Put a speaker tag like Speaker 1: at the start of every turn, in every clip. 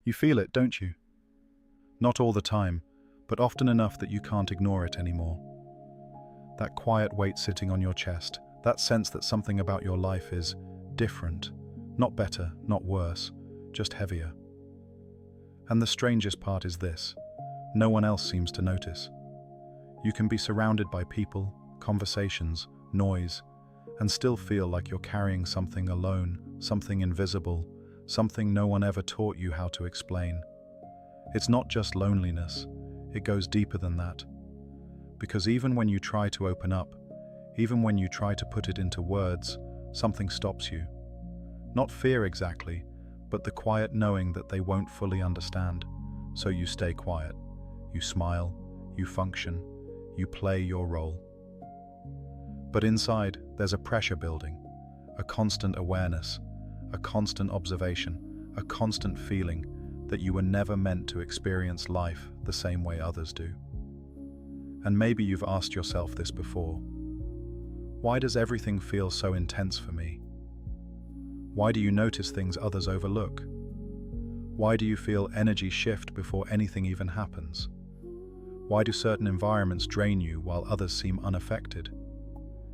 Speaker 1: You feel it, don't you? Not all the time, but often enough that you can't ignore it anymore. That quiet weight sitting on your chest, that sense that something about your life is different, not better, not worse, just heavier. And the strangest part is this: no one else seems to notice. You can be surrounded by people, conversations, noise, and still feel like you're carrying something alone, something invisible, something no one ever taught you how to explain. It's not just loneliness, it goes deeper than that. Because even when you try to open up, even when you try to put it into words, something stops you. Not fear exactly, but the quiet knowing that they won't fully understand. So you stay quiet, you smile, you function, you play your role. But inside, there's a pressure building, a constant awareness, a constant observation, a constant feeling that you were never meant to experience life the same way others do. And maybe you've asked yourself this before. Why does everything feel so intense for me? Why do you notice things others overlook? Why do you feel energy shift before anything even happens? Why do certain environments drain you while others seem unaffected?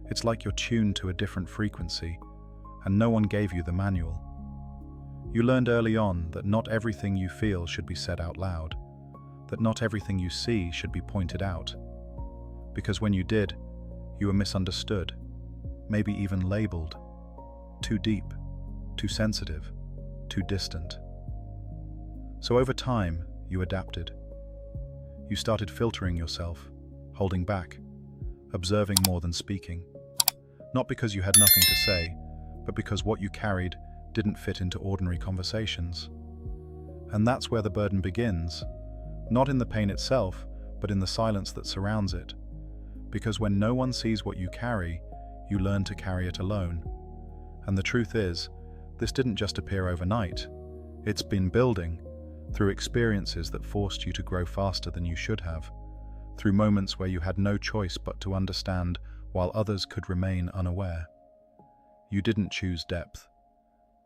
Speaker 1: It's like you're tuned to a different frequency, and no one gave you the manual. You learned early on that not everything you feel should be said out loud, that not everything you see should be pointed out. Because when you did, you were misunderstood, maybe even labeled. Too deep, too sensitive, too distant. So over time, you adapted. You started filtering yourself, holding back, observing more than speaking. Not because you had nothing to say, but because what you carried didn't fit into ordinary conversations. And that's where the burden begins, not in the pain itself, but in the silence that surrounds it. Because when no one sees what you carry, you learn to carry it alone. And the truth is, this didn't just appear overnight. It's been building through experiences that forced you to grow faster than you should have, through moments where you had no choice but to understand while others could remain unaware. You didn't choose depth.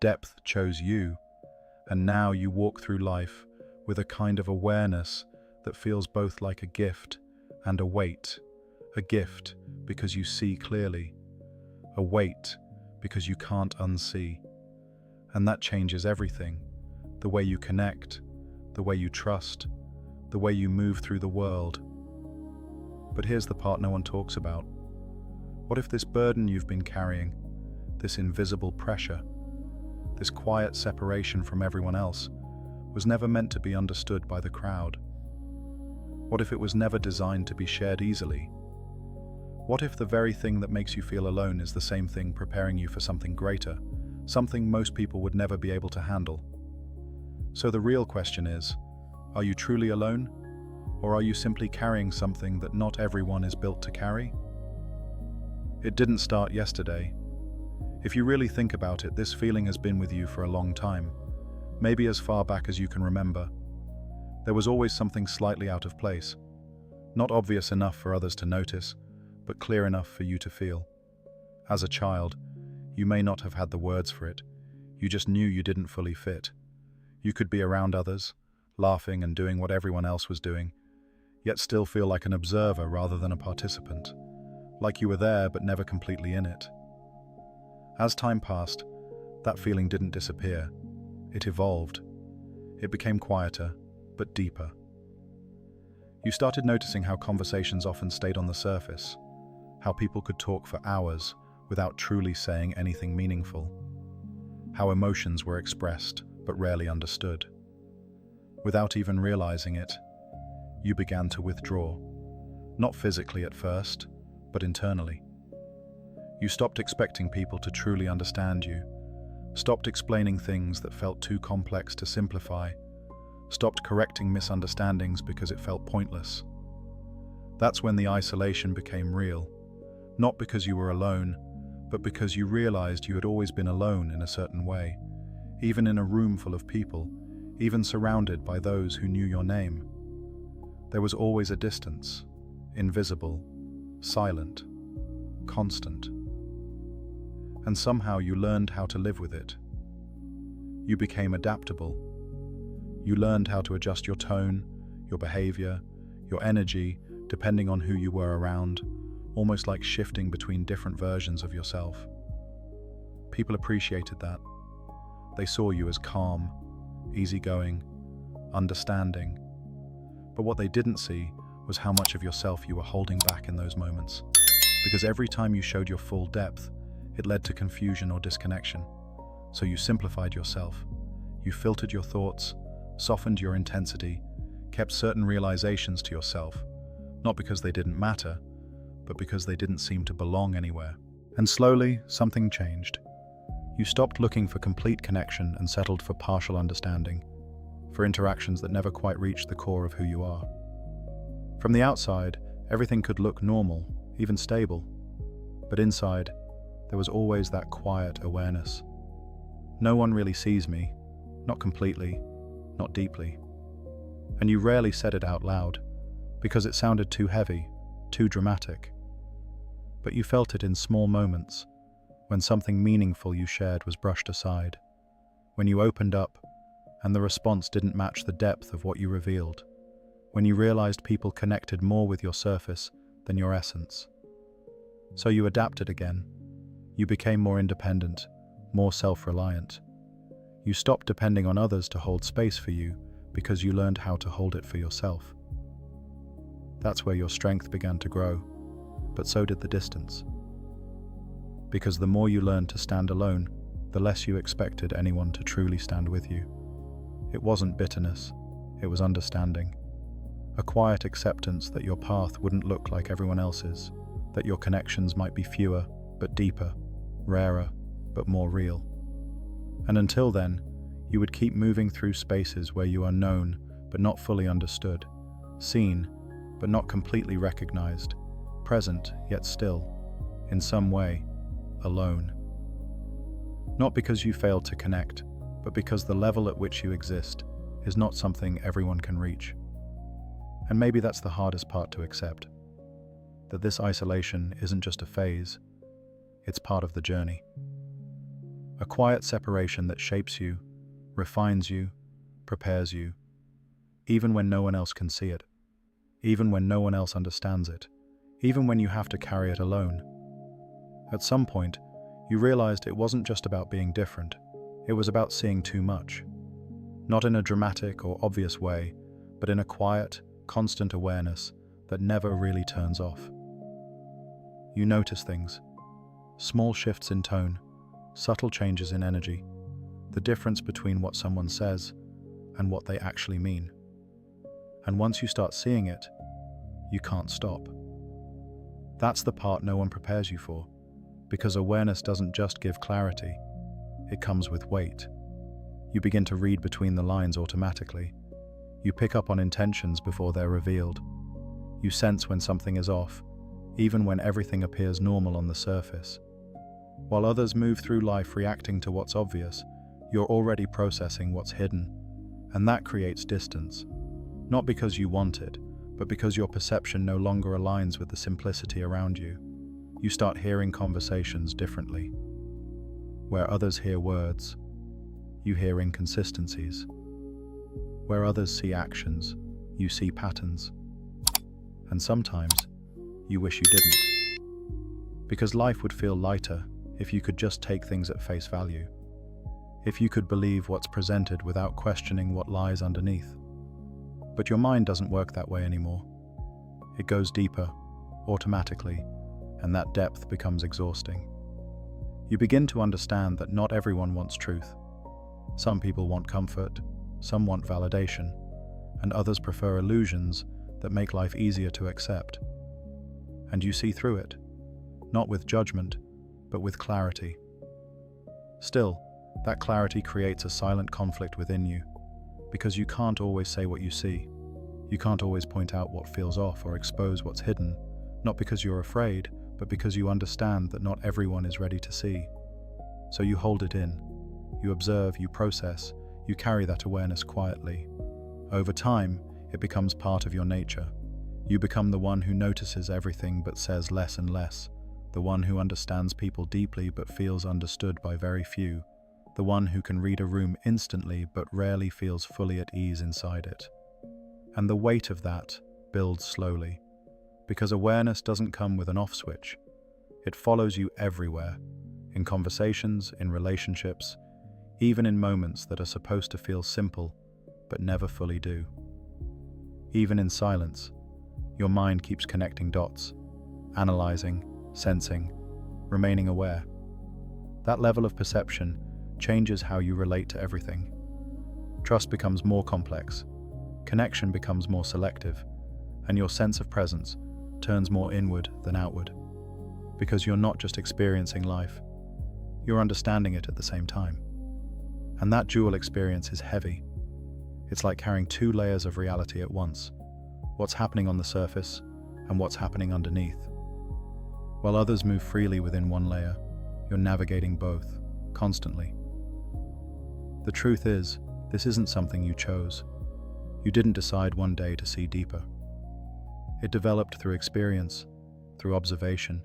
Speaker 1: Depth chose you, and now you walk through life with a kind of awareness that feels both like a gift and a weight. A gift because you see clearly, a weight because you can't unsee. And that changes everything: the way you connect, the way you trust, the way you move through the world. But here's the part no one talks about. What if this burden you've been carrying, this invisible pressure, this quiet separation from everyone else, was never meant to be understood by the crowd? What if it was never designed to be shared easily? What if the very thing that makes you feel alone is the same thing preparing you for something greater, something most people would never be able to handle? So the real question is, are you truly alone? Or are you simply carrying something that not everyone is built to carry? It didn't start yesterday. If you really think about it, this feeling has been with you for a long time, maybe as far back as you can remember. There was always something slightly out of place, not obvious enough for others to notice, but clear enough for you to feel. As a child, you may not have had the words for it. You just knew you didn't fully fit. You could be around others, laughing and doing what everyone else was doing, yet still feel like an observer rather than a participant, like you were there but never completely in it. As time passed, that feeling didn't disappear. It evolved. It became quieter, but deeper. You started noticing how conversations often stayed on the surface, how people could talk for hours without truly saying anything meaningful, how emotions were expressed but rarely understood. Without even realizing it, you began to withdraw, not physically at first, but internally. You stopped expecting people to truly understand you, stopped explaining things that felt too complex to simplify, stopped correcting misunderstandings because it felt pointless. That's when the isolation became real. Not because you were alone, but because you realized you had always been alone in a certain way, even in a room full of people, even surrounded by those who knew your name. There was always a distance, invisible, silent, constant. And somehow you learned how to live with it. You became adaptable. You learned how to adjust your tone, your behavior, your energy, depending on who you were around, almost like shifting between different versions of yourself. People appreciated that. They saw you as calm, easygoing, understanding. But what they didn't see was how much of yourself you were holding back in those moments. Because every time you showed your full depth, it led to confusion or disconnection. So you simplified yourself. You filtered your thoughts, softened your intensity, kept certain realizations to yourself, not because they didn't matter, but because they didn't seem to belong anywhere. And slowly, something changed. You stopped looking for complete connection and settled for partial understanding, for interactions that never quite reached the core of who you are. From the outside, everything could look normal, even stable, but inside, there was always that quiet awareness. No one really sees me, not completely, not deeply. And you rarely said it out loud, because it sounded too heavy, too dramatic. But you felt it in small moments, when something meaningful you shared was brushed aside, when you opened up, and the response didn't match the depth of what you revealed, when you realized people connected more with your surface than your essence. So you adapted again. You became more independent, more self-reliant. You stopped depending on others to hold space for you because you learned how to hold it for yourself. That's where your strength began to grow, but so did the distance. Because the more you learned to stand alone, the less you expected anyone to truly stand with you. It wasn't bitterness, it was understanding. A quiet acceptance that your path wouldn't look like everyone else's, that your connections might be fewer but deeper, rarer but more real. And until then, you would keep moving through spaces where you are known but not fully understood, seen but not completely recognized, present yet still, in some way, alone. Not because you failed to connect, but because the level at which you exist is not something everyone can reach. And maybe that's the hardest part to accept, that this isolation isn't just a phase, it's part of the journey. A quiet separation that shapes you, refines you, prepares you, even when no one else can see it, even when no one else understands it, even when you have to carry it alone. At some point, you realized it wasn't just about being different, it was about seeing too much. Not in a dramatic or obvious way, but in a quiet, constant awareness that never really turns off. You notice things, small shifts in tone, subtle changes in energy, the difference between what someone says and what they actually mean. And once you start seeing it, you can't stop. That's the part no one prepares you for, because awareness doesn't just give clarity, it comes with weight. You begin to read between the lines automatically. You pick up on intentions before they're revealed. You sense when something is off, even when everything appears normal on the surface. While others move through life reacting to what's obvious, you're already processing what's hidden, and that creates distance. Not because you want it, but because your perception no longer aligns with the simplicity around you. You start hearing conversations differently. Where others hear words, you hear inconsistencies. Where others see actions, you see patterns. And sometimes, you wish you didn't. Because life would feel lighter if you could just take things at face value. If you could believe what's presented without questioning what lies underneath. But your mind doesn't work that way anymore. It goes deeper, automatically, and that depth becomes exhausting. You begin to understand that not everyone wants truth. Some people want comfort, some want validation, and others prefer illusions that make life easier to accept. And you see through it, not with judgment, but with clarity. Still, that clarity creates a silent conflict within you, because you can't always say what you see. You can't always point out what feels off or expose what's hidden, not because you're afraid, but because you understand that not everyone is ready to see. So you hold it in. You observe, you process, you carry that awareness quietly. Over time, it becomes part of your nature. You become the one who notices everything but says less and less, the one who understands people deeply but feels understood by very few, the one who can read a room instantly but rarely feels fully at ease inside it. And the weight of that builds slowly, because awareness doesn't come with an off switch. It follows you everywhere, in conversations, in relationships, even in moments that are supposed to feel simple but never fully do. Even in silence, your mind keeps connecting dots, analyzing, sensing, remaining aware. That level of perception changes how you relate to everything. Trust becomes more complex, connection becomes more selective, and your sense of presence turns more inward than outward. Because you're not just experiencing life, you're understanding it at the same time. And that dual experience is heavy. It's like carrying two layers of reality at once, what's happening on the surface and what's happening underneath. While others move freely within one layer, you're navigating both, constantly. The truth is, this isn't something you chose. You didn't decide one day to see deeper. It developed through experience, through observation,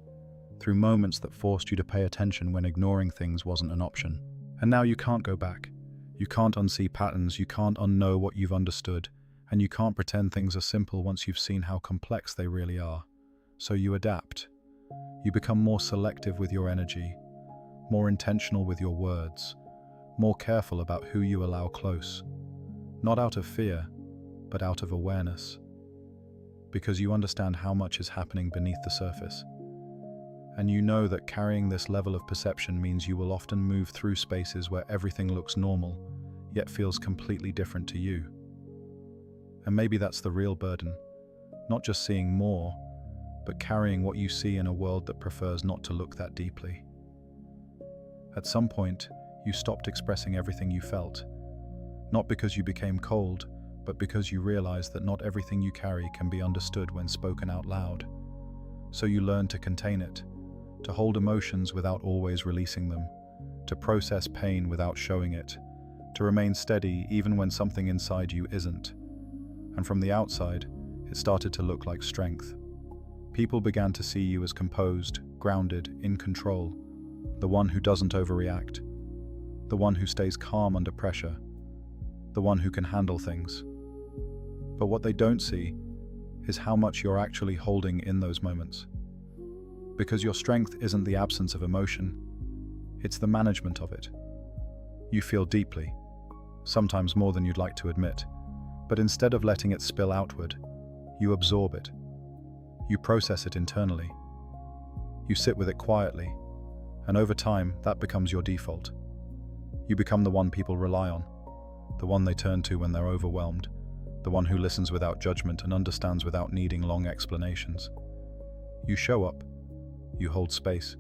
Speaker 1: through moments that forced you to pay attention when ignoring things wasn't an option. And now you can't go back. You can't unsee patterns, you can't unknow what you've understood, and you can't pretend things are simple once you've seen how complex they really are. So you adapt. You become more selective with your energy, more intentional with your words, more careful about who you allow close. Not out of fear, but out of awareness. Because you understand how much is happening beneath the surface. And you know that carrying this level of perception means you will often move through spaces where everything looks normal, yet feels completely different to you. And maybe that's the real burden, not just seeing more, but carrying what you see in a world that prefers not to look that deeply. At some point, you stopped expressing everything you felt, not because you became cold, but because you realized that not everything you carry can be understood when spoken out loud. So you learned to contain it, to hold emotions without always releasing them, to process pain without showing it, to remain steady even when something inside you isn't. And from the outside, it started to look like strength. People began to see you as composed, grounded, in control, the one who doesn't overreact, the one who stays calm under pressure, the one who can handle things. But what they don't see is how much you're actually holding in those moments. Because your strength isn't the absence of emotion, it's the management of it. You feel deeply, sometimes more than you'd like to admit, but instead of letting it spill outward, you absorb it. You process it internally. You sit with it quietly, and over time, that becomes your default. You become the one people rely on, the one they turn to when they're overwhelmed, the one who listens without judgment and understands without needing long explanations. You show up. You hold space.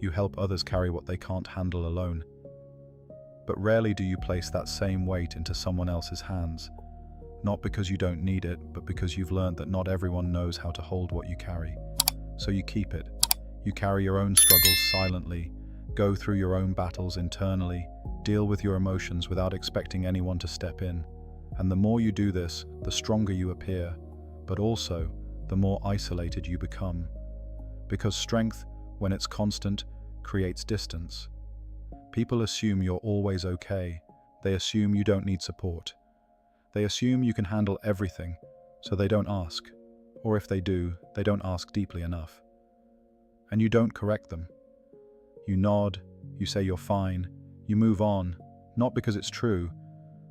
Speaker 1: You help others carry what they can't handle alone. But rarely do you place that same weight into someone else's hands, not because you don't need it, but because you've learned that not everyone knows how to hold what you carry. So you keep it. You carry your own struggles silently, go through your own battles internally, deal with your emotions without expecting anyone to step in. And the more you do this, the stronger you appear, but also the more isolated you become. Because strength, when it's constant, creates distance. People assume you're always okay. They assume you don't need support. They assume you can handle everything, so they don't ask. Or if they do, they don't ask deeply enough. And you don't correct them. You nod, you say you're fine, you move on, not because it's true,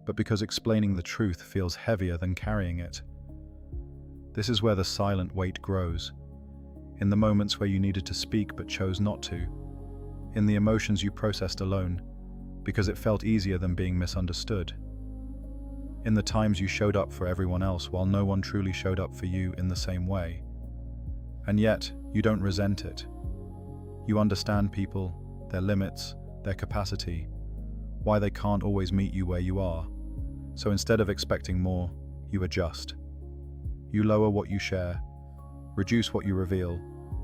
Speaker 1: but because explaining the truth feels heavier than carrying it. This is where the silent weight grows. In the moments where you needed to speak but chose not to, in the emotions you processed alone, because it felt easier than being misunderstood, in the times you showed up for everyone else while no one truly showed up for you in the same way. And yet, you don't resent it. You understand people, their limits, their capacity, why they can't always meet you where you are. So instead of expecting more, you adjust. You lower what you share, reduce what you reveal,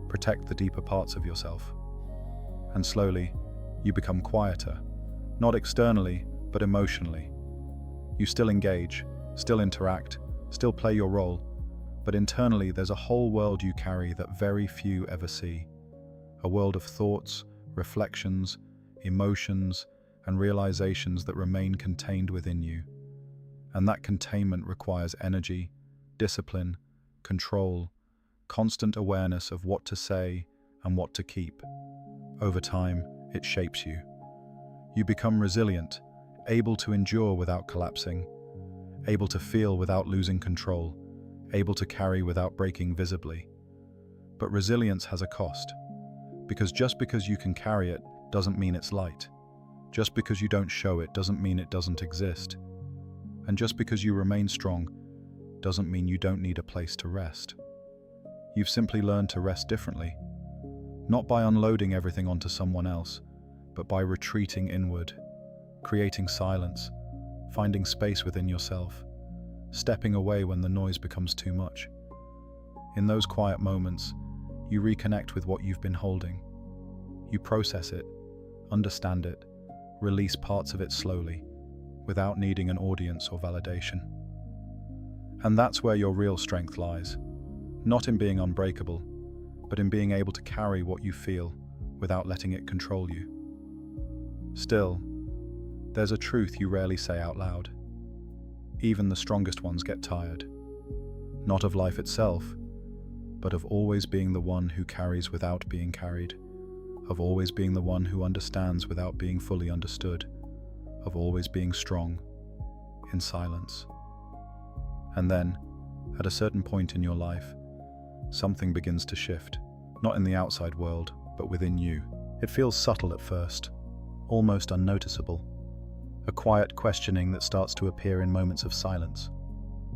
Speaker 1: protect the deeper parts of yourself. And slowly, you become quieter, not externally, but emotionally. You still engage, still interact, still play your role, but internally there's a whole world you carry that very few ever see. A world of thoughts, reflections, emotions, and realizations that remain contained within you. And that containment requires energy, discipline, control, constant awareness of what to say and what to keep. Over time, it shapes you. You become resilient, able to endure without collapsing, able to feel without losing control, able to carry without breaking visibly. But resilience has a cost, because just because you can carry it doesn't mean it's light. Just because you don't show it doesn't mean it doesn't exist. And just because you remain strong doesn't mean you don't need a place to rest. You've simply learned to rest differently, not by unloading everything onto someone else, but by retreating inward, creating silence, finding space within yourself, stepping away when the noise becomes too much. In those quiet moments, you reconnect with what you've been holding. You process it, understand it, release parts of it slowly, without needing an audience or validation. And that's where your real strength lies, not in being unbreakable, but in being able to carry what you feel without letting it control you. Still, there's a truth you rarely say out loud. Even the strongest ones get tired. Not of life itself, but of always being the one who carries without being carried, of always being the one who understands without being fully understood, of always being strong, in silence. And then, at a certain point in your life, something begins to shift, not in the outside world, but within you. It feels subtle at first, almost unnoticeable. A quiet questioning that starts to appear in moments of silence.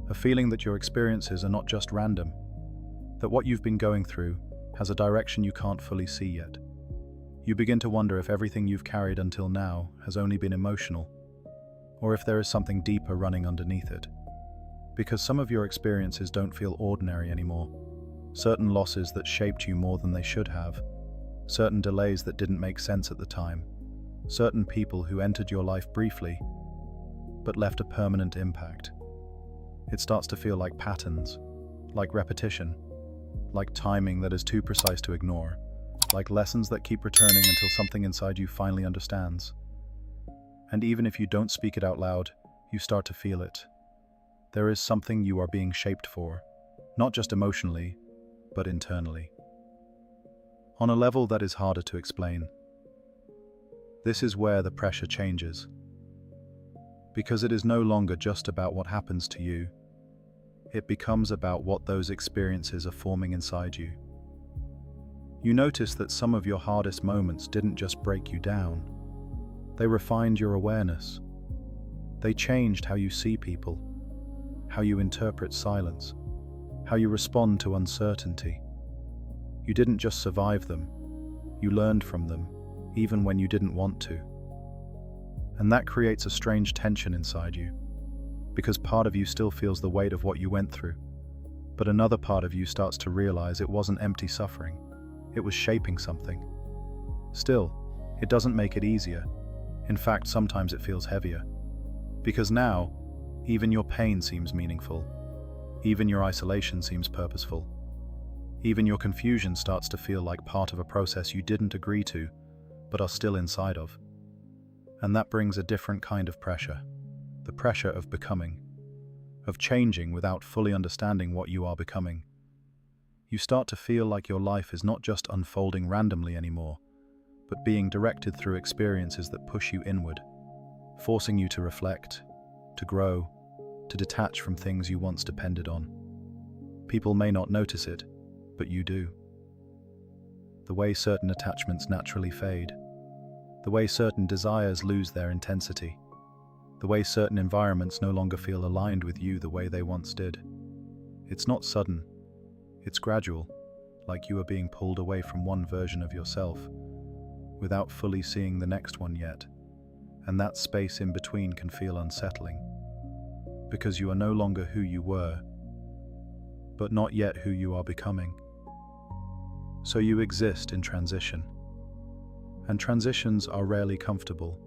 Speaker 1: A feeling that your experiences are not just random, that what you've been going through has a direction you can't fully see yet. You begin to wonder if everything you've carried until now has only been emotional, or if there is something deeper running underneath it. Because some of your experiences don't feel ordinary anymore. Certain losses that shaped you more than they should have. Certain delays that didn't make sense at the time. Certain people who entered your life briefly, but left a permanent impact. It starts to feel like patterns, like repetition, like timing that is too precise to ignore, like lessons that keep returning until something inside you finally understands. And even if you don't speak it out loud, you start to feel it. There is something you are being shaped for, not just emotionally, but internally. On a level that is harder to explain. This is where the pressure changes. Because it is no longer just about what happens to you. It becomes about what those experiences are forming inside you. You notice that some of your hardest moments didn't just break you down. They refined your awareness. They changed how you see people, how you interpret silence, how you respond to uncertainty. You didn't just survive them, you learned from them, even when you didn't want to. And that creates a strange tension inside you, because part of you still feels the weight of what you went through, but another part of you starts to realize it wasn't empty suffering, it was shaping something. Still, it doesn't make it easier. In fact, sometimes it feels heavier. Because now, even your pain seems meaningful. Even your isolation seems purposeful. Even your confusion starts to feel like part of a process you didn't agree to, but are still inside of. And that brings a different kind of pressure. The pressure of becoming. Of changing without fully understanding what you are becoming. You start to feel like your life is not just unfolding randomly anymore, but being directed through experiences that push you inward, forcing you to reflect, to grow, to detach from things you once depended on. People may not notice it, but you do. The way certain attachments naturally fade, the way certain desires lose their intensity, the way certain environments no longer feel aligned with you the way they once did. It's not sudden, it's gradual, like you are being pulled away from one version of yourself, without fully seeing the next one yet, and that space in between can feel unsettling, because you are no longer who you were, but not yet who you are becoming. So you exist in transition. And transitions are rarely comfortable.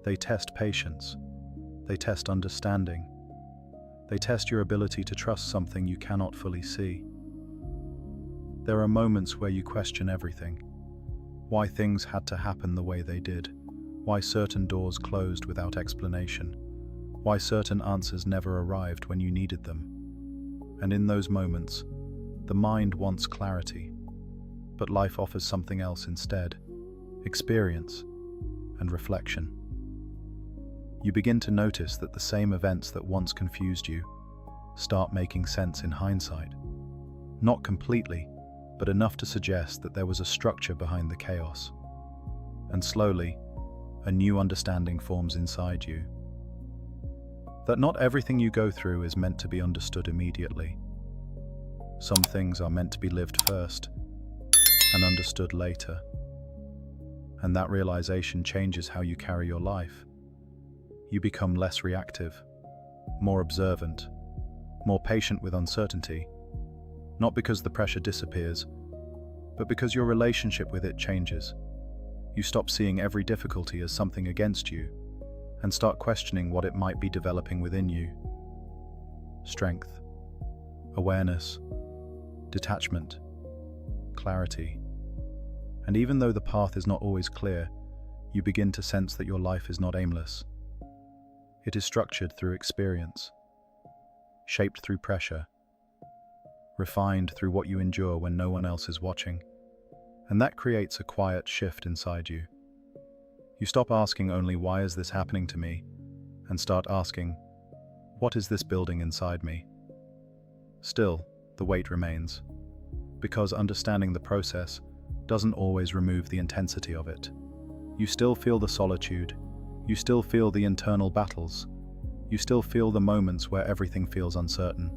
Speaker 1: They test patience. They test understanding. They test your ability to trust something you cannot fully see. There are moments where you question everything. Why things had to happen the way they did. why certain doors closed without explanation, why certain answers never arrived when you needed them. And in those moments, the mind wants clarity, but life offers something else instead: experience and reflection. You begin to notice that the same events that once confused you start making sense in hindsight. Not completely, but enough to suggest that there was a structure behind the chaos. And slowly, a new understanding forms inside you. That not everything you go through is meant to be understood immediately. Some things are meant to be lived first and understood later. And that realization changes how you carry your life. You become less reactive, more observant, more patient with uncertainty, not because the pressure disappears, but because your relationship with it changes. You stop seeing every difficulty as something against you and start questioning what it might be developing within you. Strength, awareness, detachment, clarity. And even though the path is not always clear, you begin to sense that your life is not aimless. It is structured through experience, shaped through pressure, refined through what you endure when no one else is watching. And that creates a quiet shift inside you. You stop asking only, "Why is this happening to me?" and start asking, "What is this building inside me?" Still, the weight remains, because understanding the process doesn't always remove the intensity of it. You still feel the solitude, you still feel the internal battles, you still feel the moments where everything feels uncertain.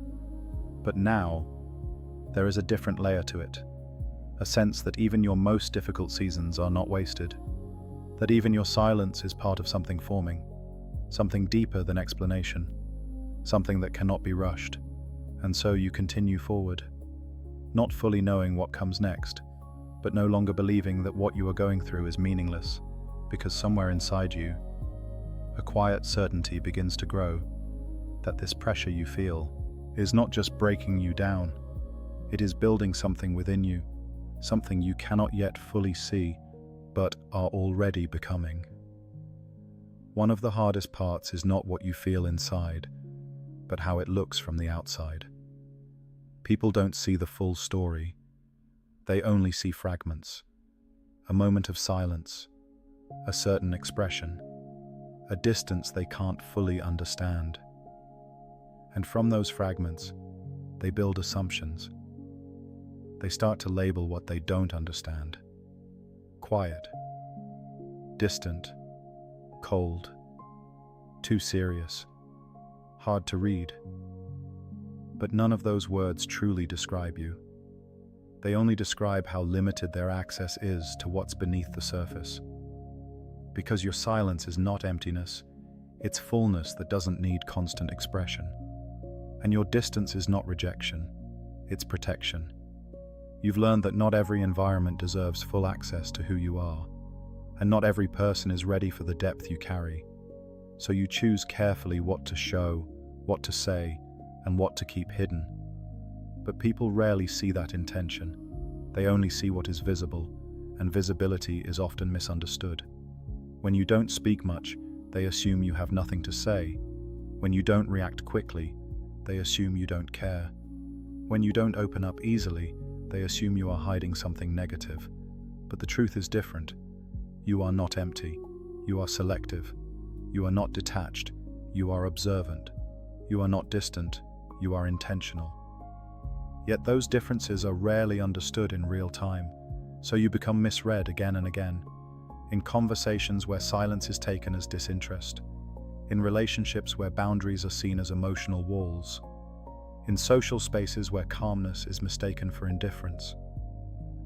Speaker 1: But now, there is a different layer to it, a sense that even your most difficult seasons are not wasted, that even your silence is part of something forming, something deeper than explanation, something that cannot be rushed. And so you continue forward, not fully knowing what comes next, but no longer believing that what you are going through is meaningless, because somewhere inside you, a quiet certainty begins to grow, that this pressure you feel is not just breaking you down, it is building something within you, something you cannot yet fully see, but are already becoming. One of the hardest parts is not what you feel inside, but how it looks from the outside. People don't see the full story. They only see fragments. A moment of silence, a certain expression, a distance they can't fully understand. And from those fragments, they build assumptions. They start to label what they don't understand. Quiet, distant, cold, too serious, hard to read. But none of those words truly describe you. They only describe how limited their access is to what's beneath the surface. Because your silence is not emptiness, it's fullness that doesn't need constant expression. And your distance is not rejection, it's protection. You've learned that not every environment deserves full access to who you are, and not every person is ready for the depth you carry. So you choose carefully what to show, what to say, and what to keep hidden. But people rarely see that intention. They only see what is visible, and visibility is often misunderstood. When you don't speak much, they assume you have nothing to say. When you don't react quickly, they assume you don't care. When you don't open up easily, they assume you are hiding something negative. But the truth is different. You are not empty. You are selective. You are not detached. You are observant. You are not distant. You are intentional. Yet those differences are rarely understood in real time, so you become misread again and again. In conversations where silence is taken as disinterest. In relationships where boundaries are seen as emotional walls. In social spaces where calmness is mistaken for indifference.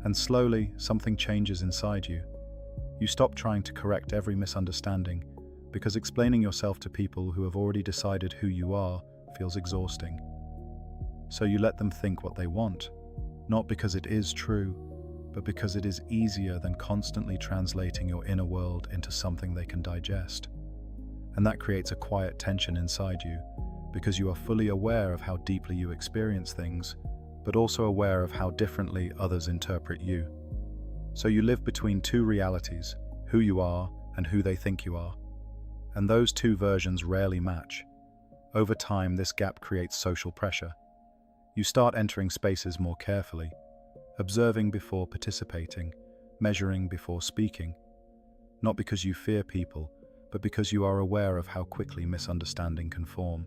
Speaker 1: And slowly, something changes inside you. You stop trying to correct every misunderstanding, because explaining yourself to people who have already decided who you are feels exhausting. So you let them think what they want, not because it is true, but because it is easier than constantly translating your inner world into something they can digest. And that creates a quiet tension inside you, because you are fully aware of how deeply you experience things, but also aware of how differently others interpret you. So you live between two realities, who you are and who they think you are. And those two versions rarely match. Over time, this gap creates social pressure. You start entering spaces more carefully, observing before participating, measuring before speaking, not because you fear people, but because you are aware of how quickly misunderstanding can form.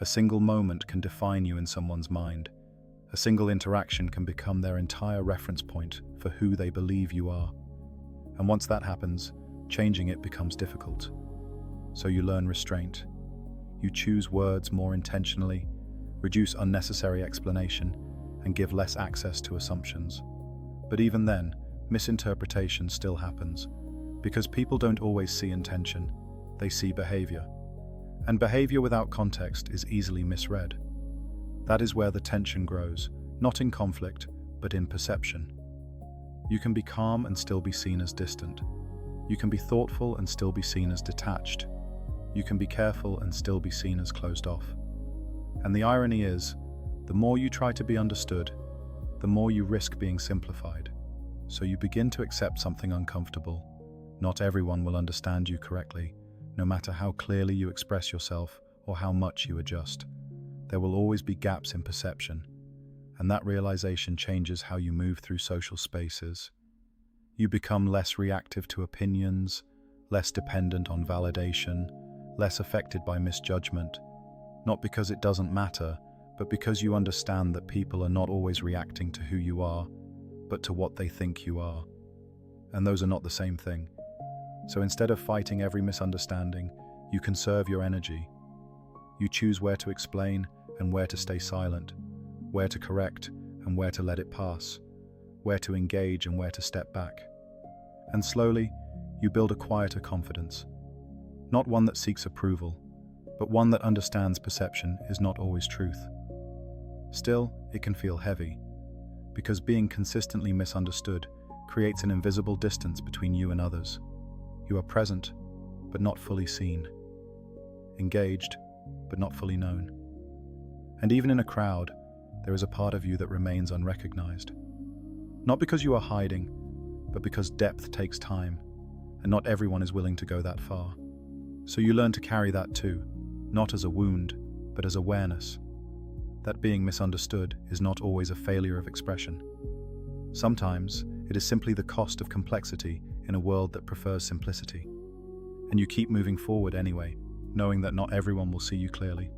Speaker 1: A single moment can define you in someone's mind. A single interaction can become their entire reference point for who they believe you are. And once that happens, changing it becomes difficult. So you learn restraint. You choose words more intentionally, reduce unnecessary explanation, and give less access to assumptions. But even then, misinterpretation still happens, because people don't always see intention, they see behavior. And behavior without context is easily misread. That is where the tension grows, not in conflict, but in perception. You can be calm and still be seen as distant. You can be thoughtful and still be seen as detached. You can be careful and still be seen as closed off. And the irony is, the more you try to be understood, the more you risk being simplified. So you begin to accept something uncomfortable. Not everyone will understand you correctly, no matter how clearly you express yourself or how much you adjust. There will always be gaps in perception, and that realization changes how you move through social spaces. You become less reactive to opinions, less dependent on validation, less affected by misjudgment, not because it doesn't matter, but because you understand that people are not always reacting to who you are, but to what they think you are. And those are not the same thing. So instead of fighting every misunderstanding, you conserve your energy. You choose where to explain and where to stay silent, where to correct and where to let it pass, where to engage and where to step back. And slowly, you build a quieter confidence. Not one that seeks approval, but one that understands perception is not always truth. Still, it can feel heavy, because being consistently misunderstood creates an invisible distance between you and others. You are present, but not fully seen. Engaged, but not fully known. And even in a crowd, there is a part of you that remains unrecognized. Not because you are hiding, but because depth takes time, and not everyone is willing to go that far. So you learn to carry that too, not as a wound, but as awareness. That being misunderstood is not always a failure of expression. Sometimes it is simply the cost of complexity in a world that prefers simplicity. And you keep moving forward anyway, knowing that not everyone will see you clearly.